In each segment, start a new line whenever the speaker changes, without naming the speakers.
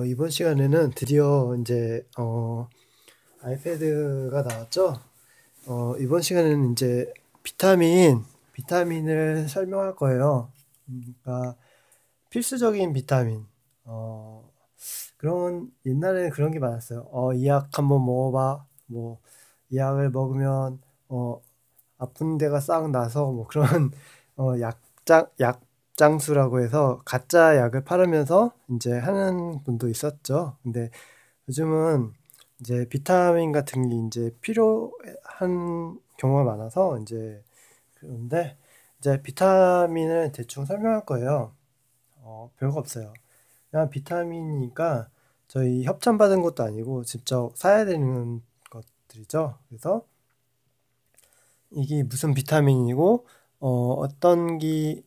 이번 시간에는 드디어 이제 아이패드가 나왔죠. 이번 시간에는 이제 비타민을 설명할 거예요. 그러니까 필수적인 비타민. 그런 옛날에는 그런 게 많았어요. 이 약 한번 먹어봐. 뭐 이 약을 먹으면 아픈 데가 싹 나서 뭐 그런 약장수라고 해서 가짜 약을 팔으면서 이제 하는 분도 있었죠. 근데 요즘은 이제 비타민 같은 게 이제 필요한 경우가 많아서 이제 그런데 이제 비타민을 대충 설명할 거예요. 별거 없어요. 그냥 비타민이니까 저희 협찬받은 것도 아니고 직접 사야 되는 것들이죠. 그래서 이게 무슨 비타민이고 어떤 게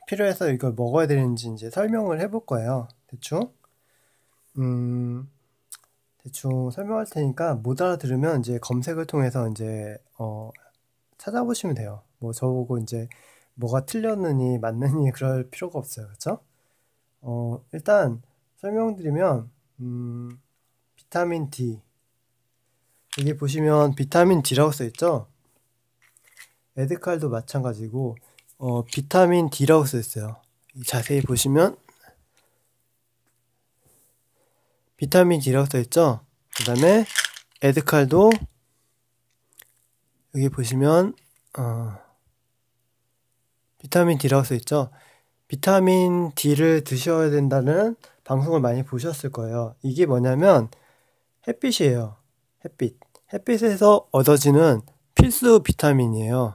필요해서 이걸 먹어야 되는지 이제 설명을 해볼 거예요. 음, 대충 설명할 테니까 못 알아들으면 이제 검색을 통해서 이제 찾아보시면 돼요. 뭐 저보고 이제 뭐가 틀렸느니 맞느니 그럴 필요가 없어요. 그렇죠? 일단 설명드리면 비타민 D, 여기 보시면 비타민 D라고 써 있죠. 에드칼도 마찬가지고 비타민 D라고 써 있어요. 자세히 보시면 비타민 D라고 써 있죠. 그 다음에 에드칼도 여기 보시면 비타민 D라고 써 있죠. 비타민 D를 드셔야 된다는 방송을 많이 보셨을 거예요. 이게 뭐냐면 햇빛이에요. 햇빛에서 얻어지는 필수 비타민이에요.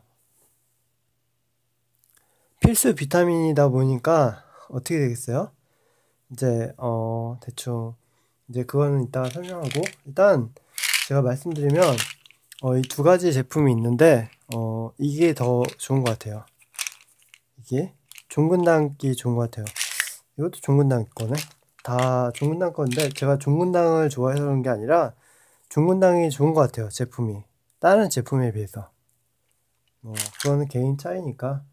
필수 비타민이다 보니까 어떻게 되겠어요? 이제 대충 이제 그거는 이따가 설명하고, 일단 제가 말씀드리면 이 두 가지 제품이 있는데 이게 더 좋은 것 같아요. 이게 종근당기 좋은 것 같아요. 이것도 종근당 거네. 다 종근당 건데 제가 종근당을 좋아해서 그런 게 아니라 종근당이 좋은 것 같아요. 제품이 다른 제품에 비해서. 그거는 개인 차이니까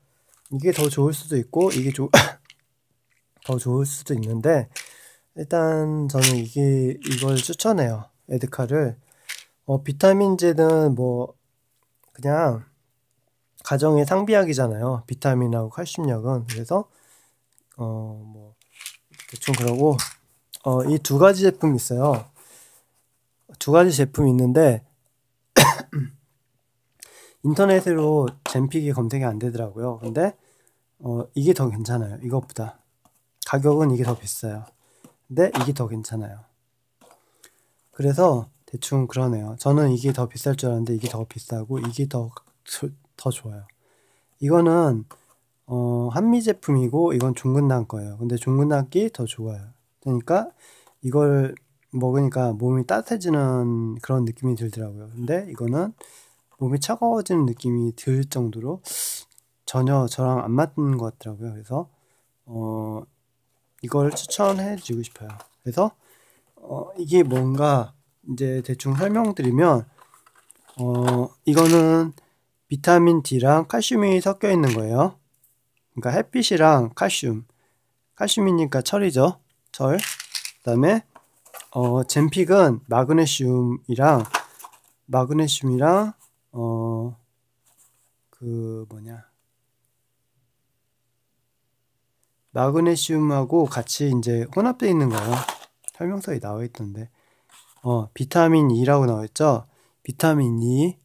이게 더 좋을 수도 있고 이게 더 좋을 수도 있는데, 일단 저는 이걸 추천해요. 에드카를. 비타민제는 뭐 그냥 가정의 상비약이잖아요. 비타민하고 칼슘약은. 그래서 뭐 대충 그러고 이 두 가지 제품이 있어요. 두 가지 제품이 있는데 인터넷으로 젠픽이 검색이 안 되더라고요. 근데 이게 더 괜찮아요. 이것보다 가격은 이게 더 비싸요. 근데 이게 더 괜찮아요. 그래서 대충 그러네요. 저는 이게 더 비쌀 줄 알았는데 이게 더 비싸고 이게 더 좋아요. 이거는 한미 제품이고 이건 종근당 거예요. 근데 종근당기 더 좋아요. 그러니까 이걸 먹으니까 몸이 따뜻해지는 그런 느낌이 들더라고요. 근데 이거는 몸이 차가워지는 느낌이 들 정도로 전혀 저랑 안 맞는 것 같더라고요. 그래서 이걸 추천해 주고 싶어요. 그래서 이게 뭔가 이제 대충 설명드리면 이거는 비타민 D랑 칼슘이 섞여 있는 거예요. 그러니까 햇빛이랑 칼슘이니까 철이죠. 철. 그다음에 젠픽은 마그네슘이랑 마그네슘하고 같이 이제 혼합되어 있는 거예요. 설명서에 나와 있던데. 비타민 E라고 나와 있죠. 비타민 E.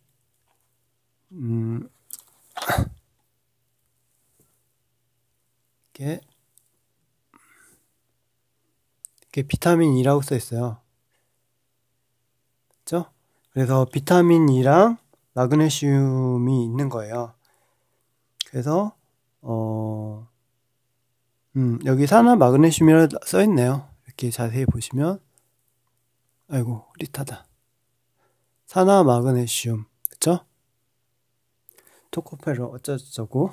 이렇게 비타민 E라고 써 있어요. 그렇죠? 그래서 비타민 E랑 마그네슘이 있는 거예요. 그래서 여기 산화 마그네슘이라고 써 있네요. 이렇게 자세히 보시면, 아이고 흐릿하다. 산화 마그네슘, 그쵸? 토코페로 어쩌고저쩌고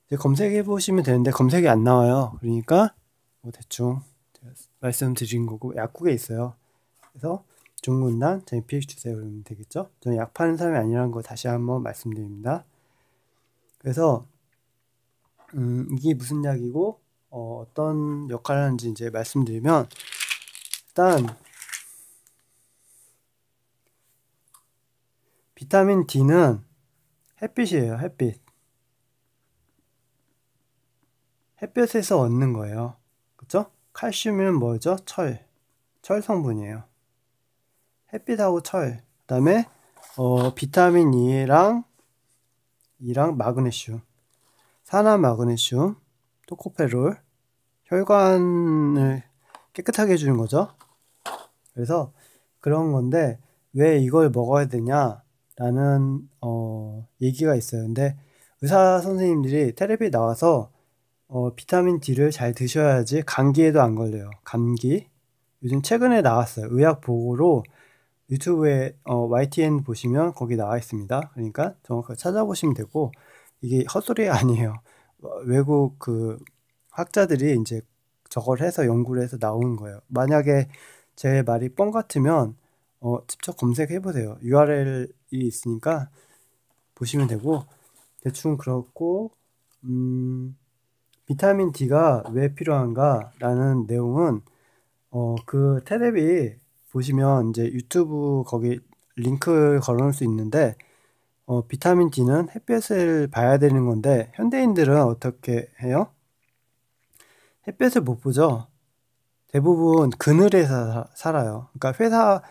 이제 검색해 보시면 되는데 검색이 안 나와요. 그러니까 뭐 대충 제가 말씀드린 거고, 약국에 있어요. 그래서 종근당 젠픽 주세요 그러면 되겠죠? 저는 약 파는 사람이 아니라는 거 다시 한번 말씀드립니다. 그래서 이게 무슨 약이고 어떤 역할을 하는지 이제 말씀드리면, 일단 비타민 D는 햇빛이에요. 햇볕에서 얻는 거예요. 그쵸? 칼슘은 뭐죠? 철 성분이에요. 햇빛하고 철. 그 다음에 비타민 E랑 마그네슘, 산화 마그네슘, 토코페롤, 혈관을 깨끗하게 해주는 거죠. 그래서 그런 건데 왜 이걸 먹어야 되냐라는 얘기가 있어요. 근데 의사 선생님들이 텔레비에 나와서 비타민 D를 잘 드셔야지 감기에도 안 걸려요. 감기. 요즘 최근에 나왔어요. 의학 보고로 유튜브에 YTN 보시면 거기 나와 있습니다. 그러니까 정확하게 찾아보시면 되고, 이게 헛소리 아니에요. 외국 그 학자들이 이제 저걸 해서 연구를 해서 나오는 거예요. 만약에 제 말이 뻥 같으면 직접 검색해 보세요. URL이 있으니까 보시면 되고, 대충 그렇고, 비타민 D가 왜 필요한가 라는 내용은 그 테레비 보시면 이제 유튜브 거기 링크 걸어놓을 수 있는데, 비타민 D는 햇볕을 봐야 되는 건데 현대인들은 어떻게 해요? 햇볕을 못 보죠. 대부분 그늘에서 살아요. 그러니까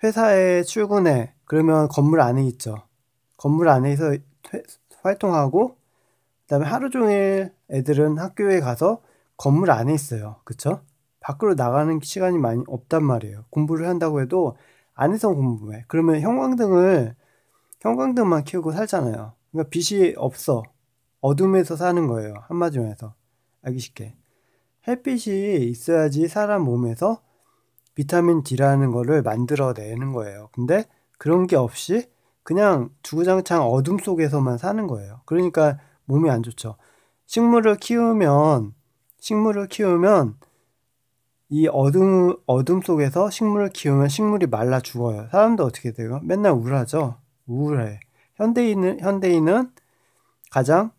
회사에 출근해. 그러면 건물 안에 있죠. 건물 안에서 활동하고, 그다음에 하루 종일 애들은 학교에 가서 건물 안에 있어요. 그쵸? 밖으로 나가는 시간이 많이 없단 말이에요. 공부를 한다고 해도 안에서 공부해. 그러면 형광등만 켜고 살잖아요. 그러니까 빛이 없어. 어둠에서 사는 거예요. 한마디로 해서 알기 쉽게. 햇빛이 있어야지 사람 몸에서 비타민 D라는 거를 만들어내는 거예요. 근데 그런 게 없이 그냥 주구장창 어둠 속에서만 사는 거예요. 그러니까 몸이 안 좋죠. 식물을 키우면 이 어둠 속에서 식물을 키우면 식물이 말라 죽어요. 사람도 어떻게 돼요? 맨날 우울하죠. 우울해. 현대인은 가장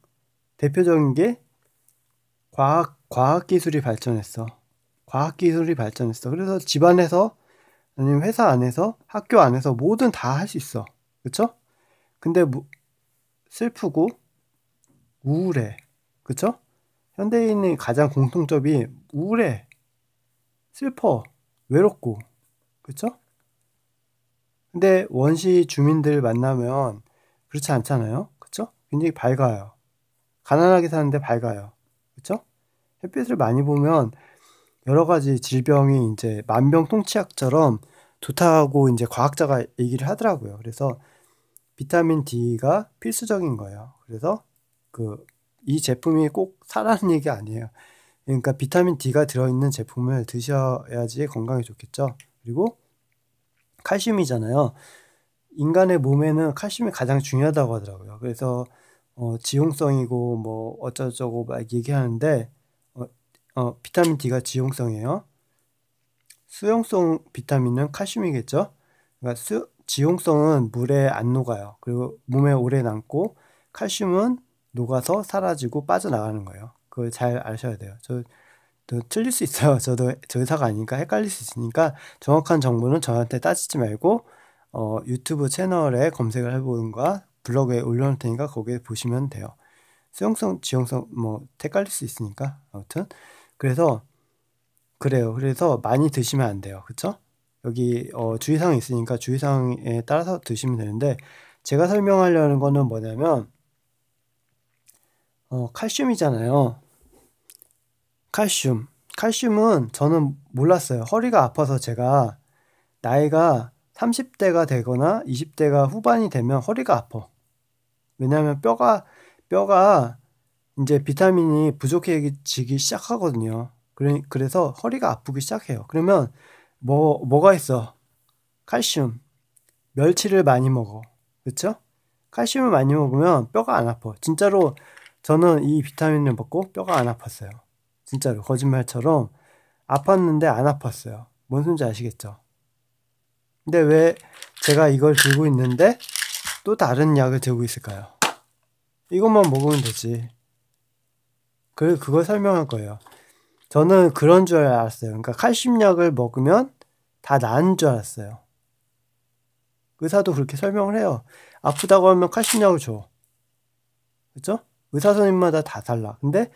대표적인 게 과학기술이 발전했어. 그래서 집안에서 아니면 회사 안에서 학교 안에서 뭐든 다 할 수 있어. 그쵸? 근데 슬프고 우울해. 그쵸? 현대인의 가장 공통점이 우울해. 슬퍼. 외롭고. 그쵸? 근데 원시 주민들 만나면 그렇지 않잖아요. 그쵸? 굉장히 밝아요. 가난하게 사는데 밝아요. 그쵸? 햇빛을 많이 보면 여러 가지 질병이 이제 만병통치약처럼 좋다고 이제 과학자가 얘기를 하더라고요. 그래서 비타민 D가 필수적인 거예요. 그래서 이 제품이 꼭 사라는 얘기 아니에요. 그러니까 비타민 D가 들어있는 제품을 드셔야지 건강에 좋겠죠. 그리고 칼슘이잖아요. 인간의 몸에는 칼슘이 가장 중요하다고 하더라고요. 그래서 지용성이고 뭐 어쩌고저쩌고 막 얘기하는데 비타민 D가 지용성이에요. 수용성 비타민은 칼슘이겠죠. 그러니까 지용성은 물에 안 녹아요. 그리고 몸에 오래 남고, 칼슘은 녹아서 사라지고 빠져나가는 거예요. 그걸 잘 아셔야 돼요. 또 틀릴 수 있어요. 저 의사가 아니니까 헷갈릴 수 있으니까 정확한 정보는 저한테 따지지 말고 유튜브 채널에 검색을 해보는 거야. 블로그에 올려놓을 테니까 거기에 보시면 돼요. 수용성, 지용성 뭐 헷갈릴 수 있으니까. 아무튼 그래서 그래요. 그래서 많이 드시면 안 돼요. 그쵸? 여기 주의사항이 있으니까 주의사항에 따라서 드시면 되는데, 제가 설명하려는 거는 뭐냐면 칼슘이잖아요. 칼슘은 저는 몰랐어요. 허리가 아파서 제가 나이가 30대가 되거나 20대가 후반이 되면 허리가 아파. 왜냐하면 뼈가 이제 비타민이 부족해지기 시작하거든요. 그래서 허리가 아프기 시작해요. 그러면 뭐가 있어? 칼슘. 멸치를 많이 먹어. 그쵸? 칼슘을 많이 먹으면 뼈가 안 아파. 진짜로 저는 이 비타민을 먹고 뼈가 안 아팠어요. 진짜로 거짓말처럼 아팠는데 안 아팠어요. 뭔 소리인지 아시겠죠? 근데 왜 제가 이걸 들고 있는데 또 다른 약을 들고 있을까요? 이것만 먹으면 되지. 그걸 설명할 거예요. 저는 그런 줄 알았어요. 그러니까 칼슘약을 먹으면 다 나은 줄 알았어요. 의사도 그렇게 설명을 해요. 아프다고 하면 칼슘약을 줘. 그죠? 의사 선생님마다 다 달라. 근데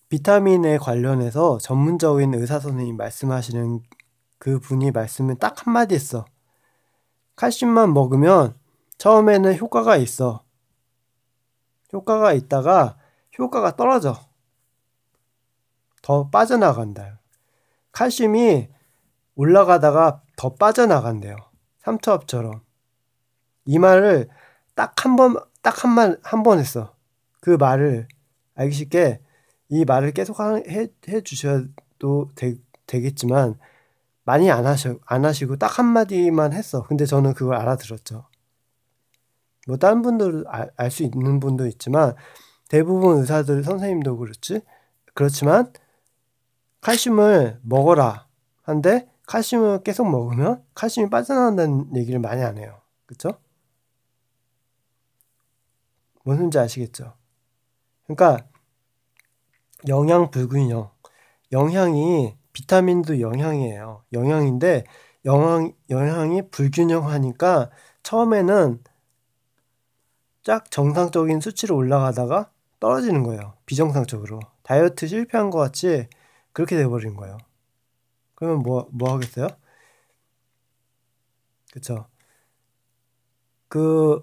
비타민에 관련해서 전문적인 의사 선생님 말씀하시는 그 분이 말씀을 딱 한마디 했어. 칼슘만 먹으면 처음에는 효과가 있어. 효과가 있다가 효과가 떨어져. 더 빠져나간다. 칼슘이 올라가다가 더 빠져나간대요. 삼투압처럼. 이 말을 딱 한 번 했어. 그 말을 알기 쉽게 이 말을 계속 해 주셔도 되겠지만 많이 안 하시고 딱 한마디만 했어. 근데 저는 그걸 알아들었죠. 뭐 다른 분들 알 수 있는 분도 있지만 대부분 의사들 선생님도 그렇지만 칼슘을 먹어라 한데 칼슘을 계속 먹으면 칼슘이 빠져나간다는 얘기를 많이 안 해요. 그쵸? 뭔 소리인지 아시겠죠? 그러니까 영양 불균형, 영양이 비타민도 영양이에요. 영양인데 영양이 불균형하니까 처음에는 쫙 정상적인 수치로 올라가다가 떨어지는 거예요. 비정상적으로. 다이어트 실패한 것 같이 그렇게 돼버린 거예요. 그러면 뭐 하겠어요? 그쵸? 그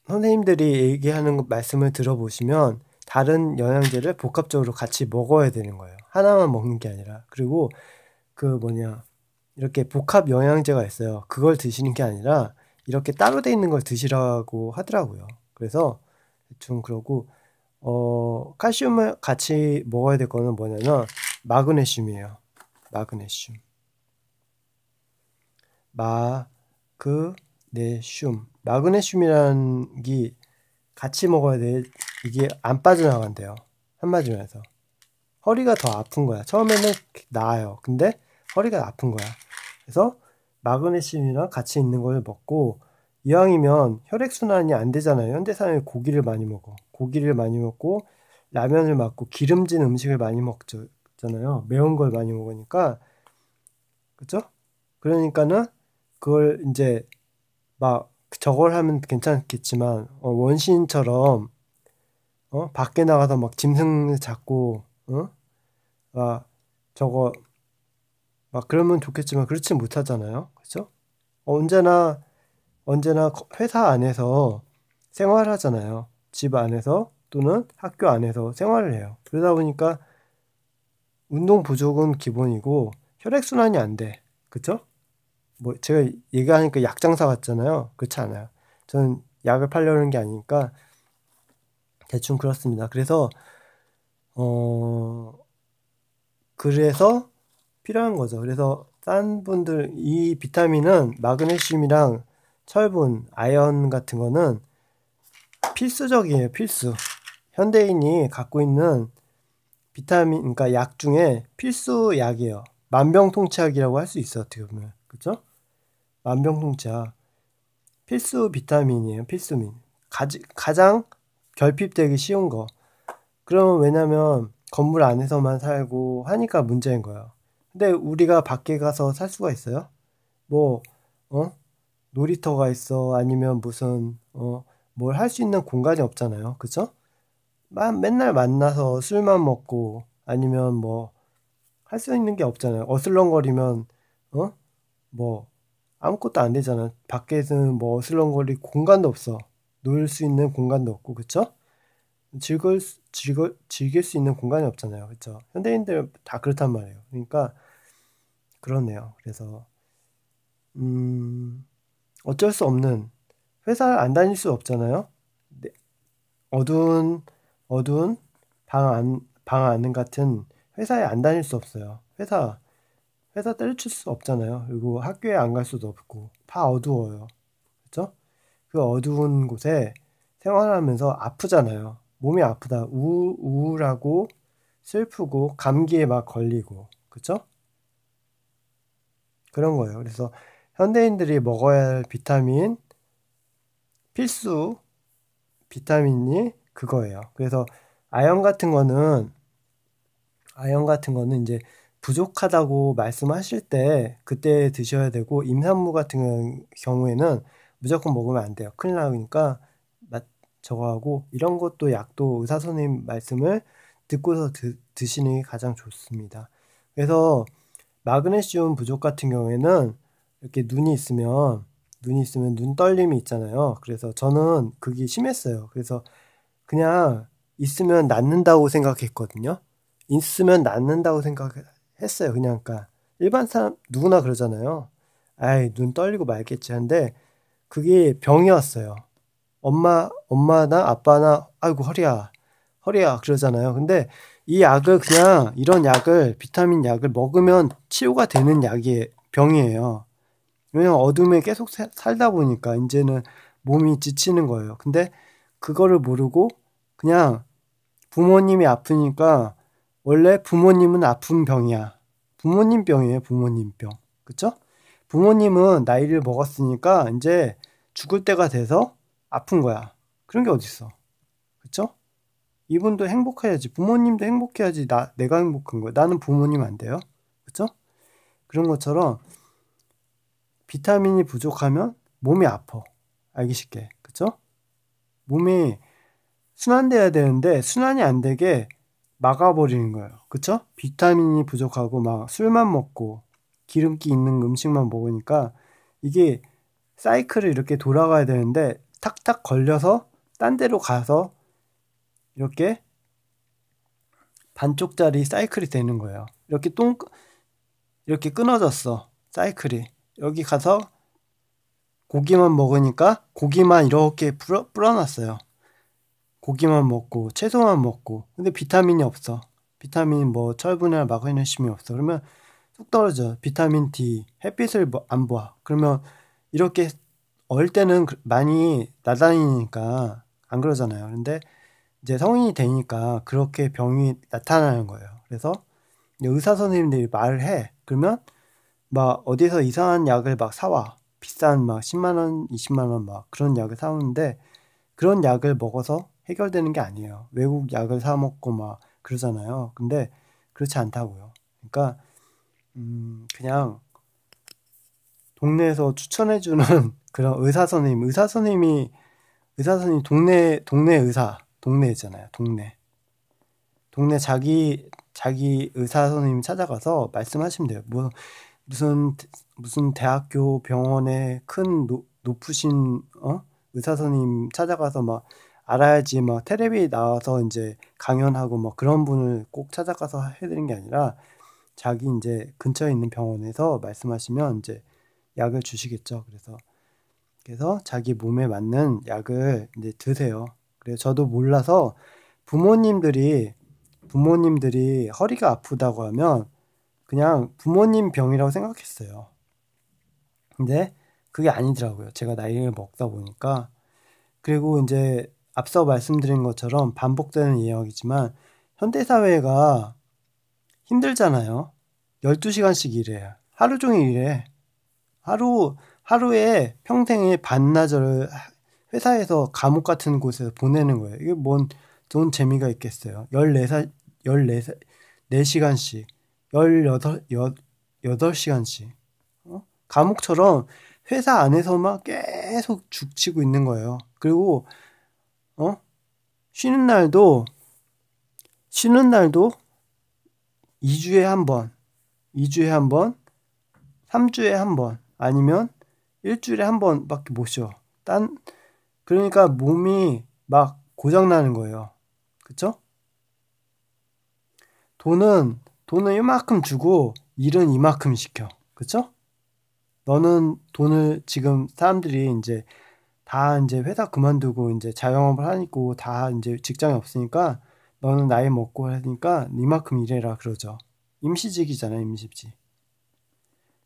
선생님들이 얘기하는 말씀을 들어보시면 다른 영양제를 복합적으로 같이 먹어야 되는 거예요. 하나만 먹는 게 아니라. 그리고 이렇게 복합 영양제가 있어요. 그걸 드시는 게 아니라 이렇게 따로 돼 있는 걸 드시라고 하더라고요. 그래서 대충 그러고 칼슘을 같이 먹어야 될 거는 뭐냐면 마그네슘이에요. 마그네슘. 마그네슘이라는 게 같이 먹어야 돼. 이게 안 빠져나간대요. 한마디로 해서. 허리가 더 아픈 거야. 처음에는 나아요. 근데 허리가 아픈 거야. 그래서 마그네슘이랑 같이 있는 걸 먹고 이왕이면 혈액순환이 안 되잖아요. 현대 사람이 고기를 많이 먹어. 고기를 많이 먹고 라면을 먹고 기름진 음식을 많이 먹잖아요. 매운 걸 많이 먹으니까. 그쵸? 그러니까는 그걸 이제 막 저걸 하면 괜찮겠지만 원시인처럼 밖에 나가서 막 짐승을 잡고 저거 막 그러면 좋겠지만 그렇지 못하잖아요. 그렇죠? 언제나 회사 안에서 생활하잖아요. 집 안에서 또는 학교 안에서 생활을 해요. 그러다 보니까 운동 부족은 기본이고 혈액순환이 안 돼. 그쵸? 뭐 제가 얘기하니까 약장사 같잖아요. 그렇지 않아요. 저는 약을 팔려는 게 아니니까 대충 그렇습니다. 그래서 그래서 필요한 거죠. 그래서 딴 분들 이 비타민은 마그네슘이랑 철분, 아연 같은 거는 필수적이에요. 필수. 현대인이 갖고 있는 비타민, 그러니까 약 중에 필수 약이에요. 만병통치약이라고 할 수 있어. 어떻게 보면. 그쵸? 만병통치약. 필수 비타민이에요. 필수민. 가장 결핍되기 쉬운 거. 그러면 왜냐면 건물 안에서만 살고 하니까 문제인 거예요. 근데 우리가 밖에 가서 살 수가 있어요? 뭐, 놀이터가 있어. 아니면 무슨, 뭘 할 수 있는 공간이 없잖아요. 그쵸? 맨날 만나서 술만 먹고 아니면 뭐, 할 수 있는 게 없잖아요. 어슬렁거리면, 뭐, 아무것도 안 되잖아. 밖에서는 뭐 어슬렁거릴 공간도 없어. 놀 수 있는 공간도 없고, 그쵸? 즐길 수 있는 공간이 없잖아요. 그쵸? 현대인들 다 그렇단 말이에요. 그러니까, 그러네요. 그래서, 어쩔 수 없는, 회사를 안 다닐 수 없잖아요. 네, 어두운 방 안 같은 회사에 안 다닐 수 없어요. 회사 때려칠 수 없잖아요. 그리고 학교에 안 갈 수도 없고, 다 어두워요. 그쵸? 그 어두운 곳에 생활하면서 아프잖아요. 몸이 아프다. 우울하고 슬프고 감기에 막 걸리고. 그쵸? 그런 거예요. 그래서 현대인들이 먹어야 할 필수 비타민이 그거예요. 그래서 아연 같은 거는 이제 부족하다고 말씀하실 때 그때 드셔야 되고, 임산부 같은 경우에는 무조건 먹으면 안 돼요. 큰일 나니까 저거 하고, 이런 것도 약도 의사 선생님 말씀을 듣고서 드시는 게 가장 좋습니다. 그래서 마그네슘 부족 같은 경우에는 이렇게 눈이 있으면 눈 떨림이 있잖아요. 그래서 저는 그게 심했어요. 그래서 그냥 있으면 낫는다고 생각했거든요. 있으면 낫는다고 생각했어요. 그냥. 그러니까 일반 사람 누구나 그러잖아요. 아이, 눈 떨리고 말겠지 한데 그게 병이었어요. 엄마나 아빠나 아이고 허리야 그러잖아요. 근데 이 약을 그냥 이런 약을 비타민 약을 먹으면 치료가 되는 병이에요. 왜냐면 어둠에 계속 살다 보니까 이제는 몸이 지치는 거예요. 근데 그거를 모르고 그냥 부모님이 아프니까, 원래 부모님은 아픈 병이야. 부모님 병이에요, 부모님 병. 그쵸? 부모님은 나이를 먹었으니까 이제 죽을 때가 돼서 아픈 거야. 그런 게 어딨어. 그쵸? 이분도 행복해야지. 부모님도 행복해야지. 내가 행복한 거야. 나는 부모님 안 돼요. 그쵸? 그런 것처럼 비타민이 부족하면 몸이 아파. 알기 쉽게. 그쵸? 몸이 순환돼야 되는데 순환이 안 되게 막아버리는 거예요. 그쵸? 비타민이 부족하고 막 술만 먹고 기름기 있는 음식만 먹으니까 이게 사이클을 이렇게 돌아가야 되는데 탁탁 걸려서 딴 데로 가서 이렇게 반쪽짜리 사이클이 되는 거예요. 이렇게 끊어졌어. 사이클이. 여기 가서 고기만 먹으니까 고기만 이렇게 불어놨어요. 고기만 먹고 채소만 먹고, 근데 비타민이 없어. 비타민 뭐 철분이나 마그네슘이 없어. 그러면 뚝 떨어져. 비타민 D, 햇빛을 안 봐. 그러면 이렇게 어릴 때는 많이 나다니니까 안 그러잖아요. 근데 이제 성인이 되니까 그렇게 병이 나타나는 거예요. 그래서 의사 선생님들이 말을 해. 그러면 막 어디서 이상한 약을 막 사와. 비싼 막 10만 원, 20만 원 막 그런 약을 사오는데, 그런 약을 먹어서 해결되는 게 아니에요. 외국 약을 사 먹고 막 그러잖아요. 근데 그렇지 않다고요. 그러니까 그냥 동네에서 추천해주는 그런 의사 선생님 동네 의사, 동네 있잖아요. 동네 자기 의사 선생님 찾아가서 말씀하시면 돼요. 무슨 대학교 병원에 큰 높으신 의사 선생님 찾아가서 막 알아야지, 막 텔레비 나와서 이제 강연하고 막 그런 분을 꼭 찾아가서 해드린 게 아니라 자기 이제 근처에 있는 병원에서 말씀하시면 이제 약을 주시겠죠. 그래서 자기 몸에 맞는 약을 이제 드세요. 그래서 저도 몰라서 부모님들이 허리가 아프다고 하면 그냥 부모님 병이라고 생각했어요. 근데 그게 아니더라고요. 제가 나이를 먹다 보니까. 그리고 이제 앞서 말씀드린 것처럼 반복되는 이야기지만 현대사회가 힘들잖아요. 12시간씩 일해. 하루 종일 일해. 하루에 평생의 반나절을 회사에서 감옥 같은 곳에서 보내는 거예요. 이게 뭔 좋은 재미가 있겠어요. 4시간씩, 8시간씩. 감옥처럼 회사 안에서만 계속 죽치고 있는 거예요. 그리고, 쉬는 날도 2주에 한 번, 3주에 한 번, 아니면 일주일에 한 번밖에 못 쉬어. 그러니까 몸이 막 고장나는 거예요. 그쵸? 돈은 이만큼 주고 일은 이만큼 시켜. 그쵸? 너는 돈을 지금 사람들이 이제 다 이제 회사 그만두고 이제 자영업을 하니까 다 이제 직장이 없으니까 너는 나이 먹고 하니까 이만큼 일해라 그러죠. 임시직이잖아, 임시직.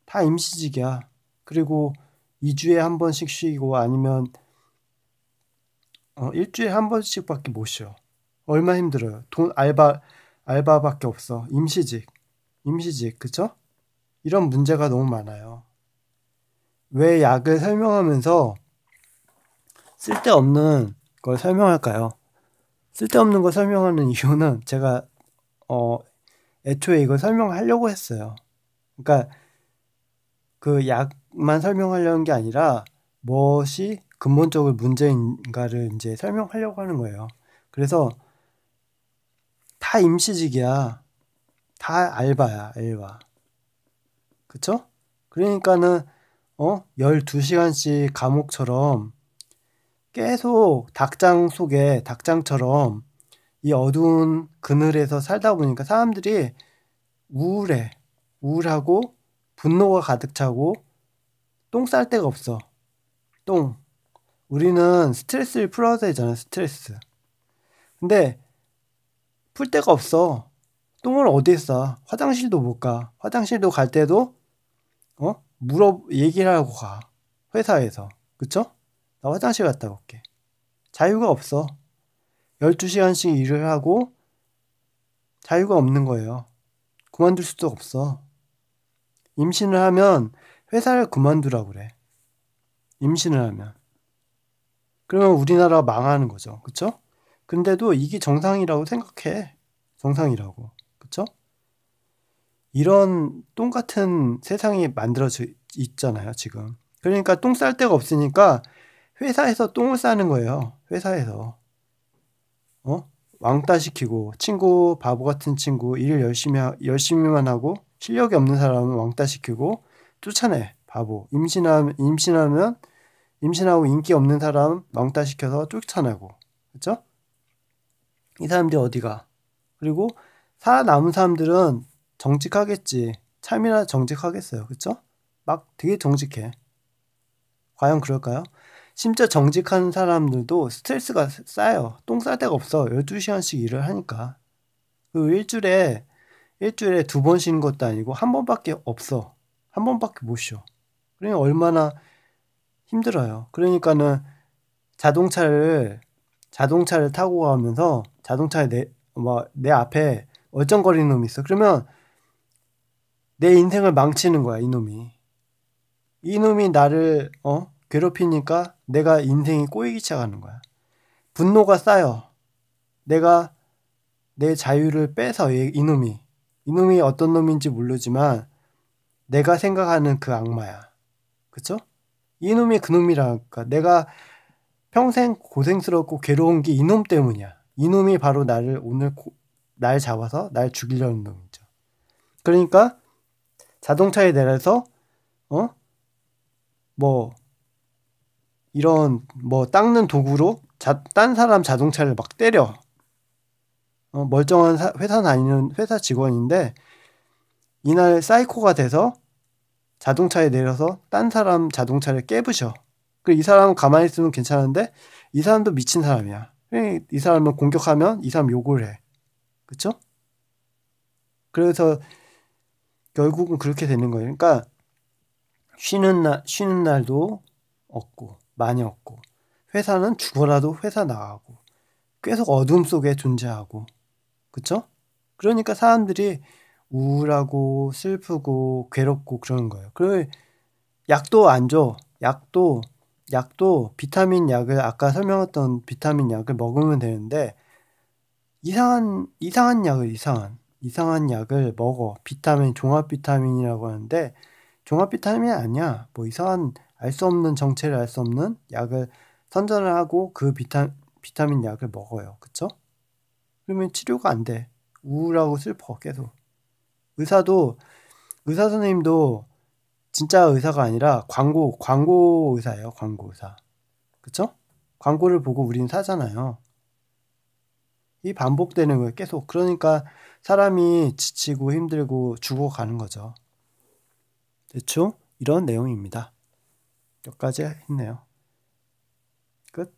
다 임시직이야. 그리고 2주에 한 번씩 쉬고 아니면 일주일에 한 번씩밖에 못 쉬어. 얼마나 힘들어요. 알바밖에 없어. 임시직, 그쵸? 이런 문제가 너무 많아요. 왜 약을 설명하면서 쓸데없는 걸 설명할까요? 쓸데없는 걸 설명하는 이유는 제가 애초에 이걸 설명하려고 했어요. 그러니까 그 약만 설명하려는 게 아니라 무엇이 근본적으로 문제인가를 이제 설명하려고 하는 거예요. 그래서 다 임시직이야. 다 알바야, 알바. 그쵸? 그러니까는 12시간씩 감옥처럼 계속 닭장 속에 닭장처럼 이 어두운 그늘에서 살다 보니까 사람들이 우울해. 우울하고 분노가 가득 차고 똥 쌀 데가 없어. 똥. 우리는 스트레스를 풀어야 되잖아, 스트레스. 근데 풀 데가 없어. 똥을 어디에 싸? 화장실도 못 가. 화장실도 갈 때도 얘기를 하고 가. 회사에서. 그쵸? 나 화장실 갔다 올게. 자유가 없어. 12시간씩 일을 하고 자유가 없는 거예요. 그만둘 수도 없어. 임신을 하면 회사를 그만두라고 그래. 임신을 하면. 그러면 우리나라가 망하는 거죠. 그쵸? 근데도 이게 정상이라고 생각해. 정상이라고. 그쵸? 이런 똥 같은 세상이 만들어져 있잖아요, 지금. 그러니까 똥 쌀 데가 없으니까 회사에서 똥을 싸는 거예요. 회사에서. 왕따 시키고, 친구, 바보 같은 친구, 일을 열심히만 하고, 실력이 없는 사람은 왕따 시키고, 쫓아내. 바보. 임신하고 인기 없는 사람 왕따 시켜서 쫓아내고. 그쵸? 이 사람들이 어디가? 그리고 살아남은 사람들은 정직하겠지. 참이나 정직하겠어요. 그쵸? 막 되게 정직해. 과연 그럴까요? 심지어 정직한 사람들도 스트레스가 쌓여. 똥 쌀 데가 없어. 12시간씩 일을 하니까. 그 일주일에 2번 쉬는 것도 아니고 한 번밖에 없어. 한 번밖에 못 쉬어. 그러니까 얼마나 힘들어요. 그러니까는 자동차를 타고 가면서 자동차에 내 앞에 얼쩡거리는 놈이 있어. 그러면 내 인생을 망치는 거야, 이놈이. 이놈이 나를 괴롭히니까 내가 인생이 꼬이기 시작하는 거야. 분노가 쌓여. 내가 내 자유를 빼서 이놈이 어떤 놈인지 모르지만 내가 생각하는 그 악마야. 그쵸? 이놈이 그놈이라니까. 내가 평생 고생스럽고 괴로운 게 이놈 때문이야. 이놈이 바로 나를 날 잡아서 날 죽이려는 놈이죠. 그러니까 자동차에 내려서 이런 닦는 도구로 딴 사람 자동차를 막 때려. 멀쩡한 회사 다니는 회사 직원인데 이날 사이코가 돼서 자동차에 내려서 딴 사람 자동차를 깨부셔. 이 사람은 가만히 있으면 괜찮은데 이 사람도 미친 사람이야. 이 사람을 공격하면 이 사람 욕을 해. 그쵸? 그래서 결국은 그렇게 되는 거예요. 그러니까 쉬는 날도 없고 많이 없고 회사는 죽어라도 회사 나가고 계속 어둠 속에 존재하고 그쵸? 그러니까 사람들이 우울하고 슬프고 괴롭고 그러는 거예요. 그리고 약도 안 줘. 약도 비타민 약을 아까 설명했던 비타민 약을 먹으면 되는데 이상한 약을 먹어. 종합 비타민이라고 하는데 종합 비타민이 아니야. 이상한 알 수 없는 정체를 알 수 없는 약을 선전을 하고 그 비타민 약을 먹어요. 그쵸? 그러면 치료가 안 돼. 우울하고 슬퍼 계속. 의사 선생님도 진짜 의사가 아니라 광고 의사예요. 광고 의사. 그쵸? 광고를 보고 우린 사잖아요. 이 반복되는 거예요. 계속. 그러니까 사람이 지치고 힘들고 죽어가는 거죠. 대충 이런 내용입니다. 몇 가지 했네요. 끝.